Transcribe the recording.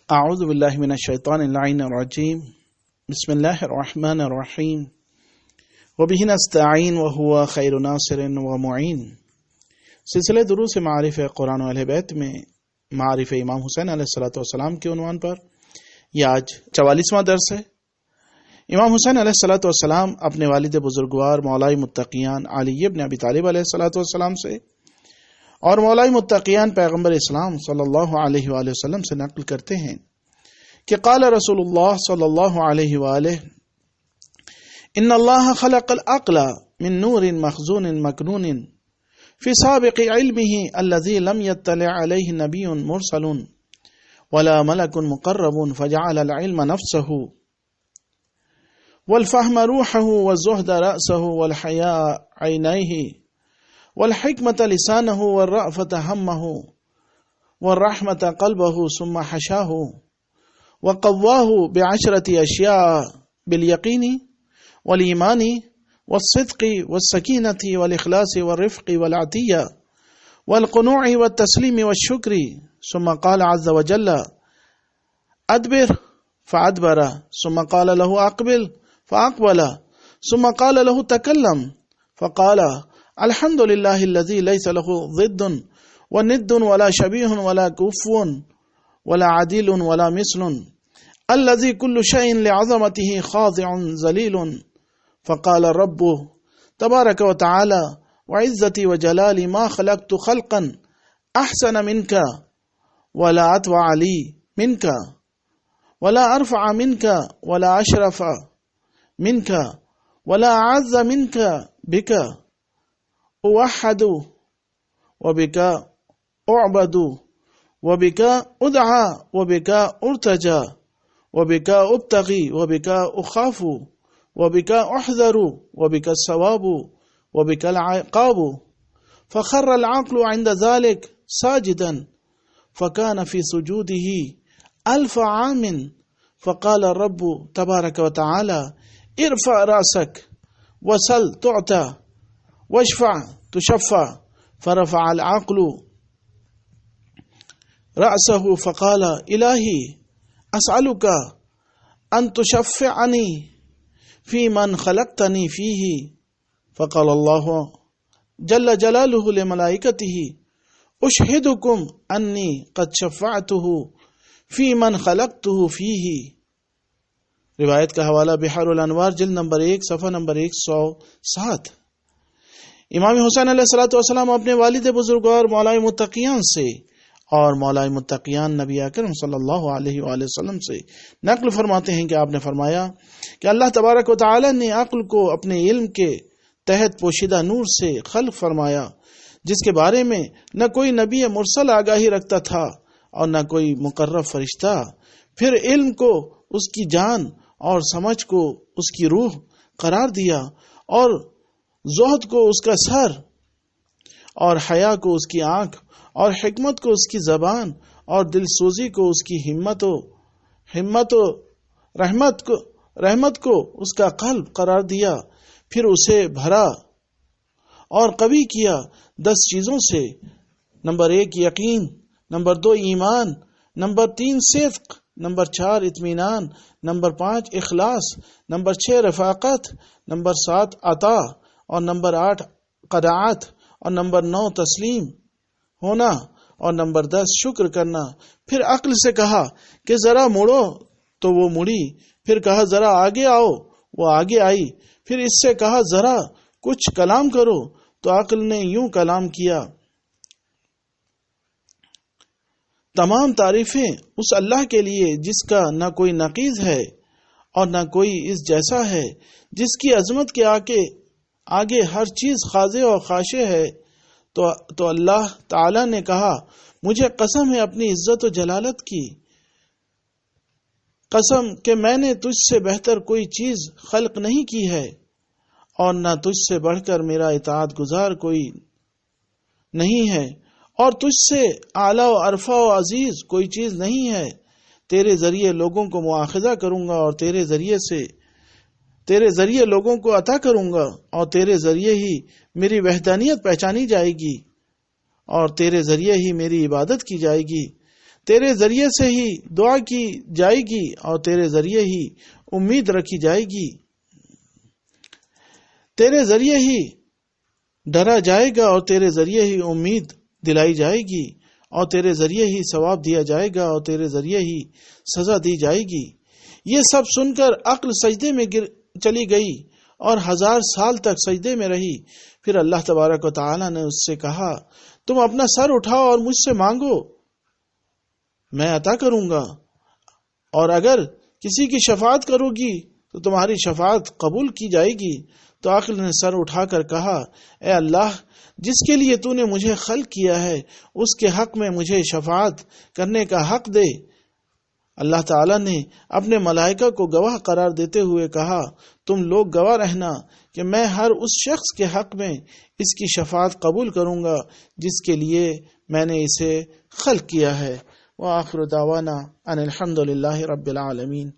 اعوذ باللہ من الشیطان اللعین الرجیم بسم اللہ الرحمن الرحیم وبہ نستعین وہو خیر ناصر ومعین۔ سلسلہ دروس معارف قرآن و اہل بیت میں معارف امام حسین علیہ السلام کے عنوان پر یہ آج 44واں درس ہے۔ امام حسین علیہ السلام اپنے والد بزرگوار مولا متقیان علی ابن ابی طالب علیہ السلام سے اور مولا متقیان پیغمبر اسلام صلی اللہ علیہ وآلہ وسلم سے نقل کرتے ہیں کہ قال رسول اللہ صلی اللہ علیہ وآلہ ان اللہ خلق العقل من نور مخزون مکنون فی سابق علمه الذي لم يطلع عليه نبی مرسل ولا ملک مقرب فجعل العلم نفسه والفهم روحه والزهد رأسه والحياء عينيه والحکمت لسانه والرأفت همه والرحمت قلبه ثم حشاه وقواه بعشرة اشیاء بالیقین والایمان والصدق والسکینة والاخلاص والرفق والعطیہ والقنوع والتسلیم والشکر ثم قال عز وجل ادبر فادبر ثم قال له اقبل فاقبل ثم قال له تکلم فقال الحمد لله الذي ليس له ضد وند ولا شبيه ولا كفو ولا عديل ولا مثل الذي كل شيء لعظمته خاضع ذليل فقال الرب تبارك وتعالى وعزتي وجلالي ما خلقت خلقا أحسن منك ولا أتوع لي منك ولا أرفع منك ولا أشرف منك ولا أعز منك بك اوحد وبك اعبد وبك ادعى وبك ارتجى وبك ابتغي وبك اخاف وبك احذر وبك الثواب وبك العقاب فخر العقل عند ذلك ساجدا فكان في سجوده 1000 عام فقال الرب تبارك وتعالى ارفع رأسك وسل تعطى واشفع تشفع فرفع العقل رأسه فقال إلهي أسألك أن تشفعني في من خلقتني فيه فقال الله جل جلاله لملائكته أشهدكم أني قد شفعته في من خلقته فيه۔ روایت کا حوالہ بحر الانوار جلد نمبر 1 صفحہ نمبر 107۔ امام حسین علیہ السلام اپنے والد بزرگوار مولا متقیان سے اور مولا متقیان نبی اکرم صلی اللہ علیہ وآلہ وسلم سے نقل فرماتے ہیں کہ آپ نے فرمایا کہ اللہ تبارک و تعالی نے عقل کو اپنے علم کے تحت پوشیدہ نور سے خلق فرمایا، جس کے بارے میں نہ کوئی نبی مرسل آگاہی رکھتا تھا اور نہ کوئی مقرب فرشتہ۔ پھر علم کو اس کی جان اور سمجھ کو اس کی روح قرار دیا، اور زہد کو اس کا سر، اور حیا کو اس کی آنکھ، اور حکمت کو اس کی زبان، اور دل سوزی کو اس کی ہمت و رحمت کو اس کا قلب قرار دیا۔ پھر اسے بھرا اور قوی کیا 10 چیزوں سے، نمبر 1 یقین، نمبر 2 ایمان، نمبر 3 صدق، نمبر 4 اطمینان، نمبر 5 اخلاص، نمبر 6 رفاقت، نمبر 7 عطا، اور نمبر 8 قناعت، اور نمبر 9 تسلیم ہونا، اور نمبر 10 شکر کرنا۔ پھر عقل سے کہا کہ ذرا مڑو تو وہ مڑی، پھر کہا ذرا آگے آؤ، وہ آگے آئی، پھر اس سے کہا ذرا کچھ کلام کرو، تو عقل نے یوں کلام کیا۔ تمام تعریفیں اس اللہ کے لیے جس کا نہ کوئی نقیض ہے اور نہ کوئی اس جیسا ہے، جس کی عظمت کے آگے ہر چیز خاضع اور خاشع ہے۔ تو اللہ تعالی نے کہا مجھے قسم ہے اپنی عزت و جلالت کی قسم کہ میں نے تجھ سے بہتر کوئی چیز خلق نہیں کی ہے، اور نہ تجھ سے بڑھ کر میرا اطاعت گزار کوئی نہیں ہے، اور تجھ سے اعلیٰ و ارفع و عزیز کوئی چیز نہیں ہے۔ تیرے ذریعے لوگوں کو مواخذہ کروں گا، اور تیرے ذریعے لوگوں کو عطا کروں گا، اور تیرے ذریعے ہی میری وحدانیت پہچانی جائے گی، اور تیرے ذریعے ہی میری عبادت کی جائے گی۔ تیرے ذریعے سے ہی دعا کی جائے گی اور تیرے ذریعے ہی امید رکھی جائے گی، تیرے ذریعے ہی ڈرا جائے گا اور تیرے ذریعے ہی امید دلائی جائے گی، اور تیرے ذریعے ہی ثواب دیا جائے گا اور تیرے ذریعے ہی سزا دی جائے گی۔ یہ سب سن کر عقل سجدے میں چلی گئی اور 1000 سال تک سجدے میں رہی۔ پھر اللہ تبارک و تعالی نے اس سے کہا، تم اپنا سر اٹھاؤ اور مجھ سے مانگو، میں عطا کروں گا، اور اگر کسی کی شفاعت کرو گی تو تمہاری شفاعت قبول کی جائے گی۔ تو عقل نے سر اٹھا کر کہا، اے اللہ، جس کے لیے تو نے مجھے خلق کیا ہے اس کے حق میں مجھے شفاعت کرنے کا حق دے۔ اللہ تعالیٰ نے اپنے ملائکہ کو گواہ قرار دیتے ہوئے کہا، تم لوگ گواہ رہنا کہ میں ہر اس شخص کے حق میں اس کی شفاعت قبول کروں گا جس کے لیے میں نے اسے خلق کیا ہے۔ وآخر دعوانا ان الحمد للہ رب العالمین۔